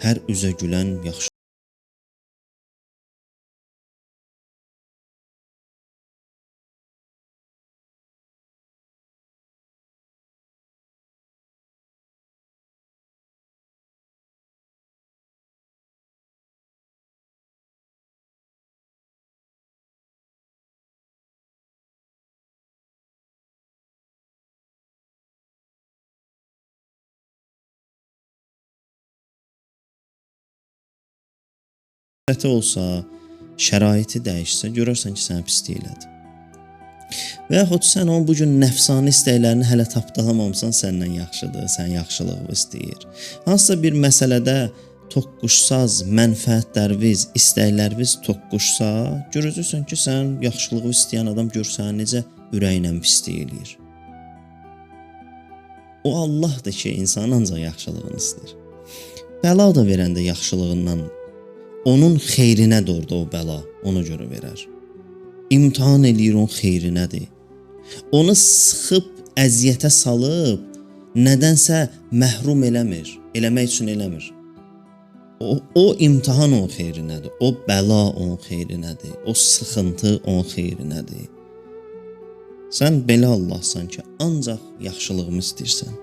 hər üzə gülən yaxşı. Olsa, şəraiti dəyişsə, görərsən ki, sənə pislik elədi. Və yaxud sən onun bu gün nəfsani istəklərini hələ tapdalamamışsan, səndən yaxşıdır, sən yaxşılığı istəyir. Hansısa bir məsələdə toqquşsaz, mənfəətləriniz, istəkləriniz toqquşsa, görəcəksən ki, sən yaxşılığı istəyən adam görsən necə ürəklə pislik eləyir. O Allahdır ki, insan ancaq yaxşılığını istəyir. Bəla da verəndə yaxşılığından, onun xeyrinədir orada o bəla, ona görə verər. İmtahan eləyir, onun xeyrinədir. Onu sıxıb, əziyyətə salıb, nədənsə məhrum eləmir, eləmək üçün eləmir. O imtahan onun xeyrinədir, o bəla onun xeyrinədir, o sıxıntı onun xeyrinədir. Sən belə Allahsan ki, ancaq yaxşılığımı istəyirsən.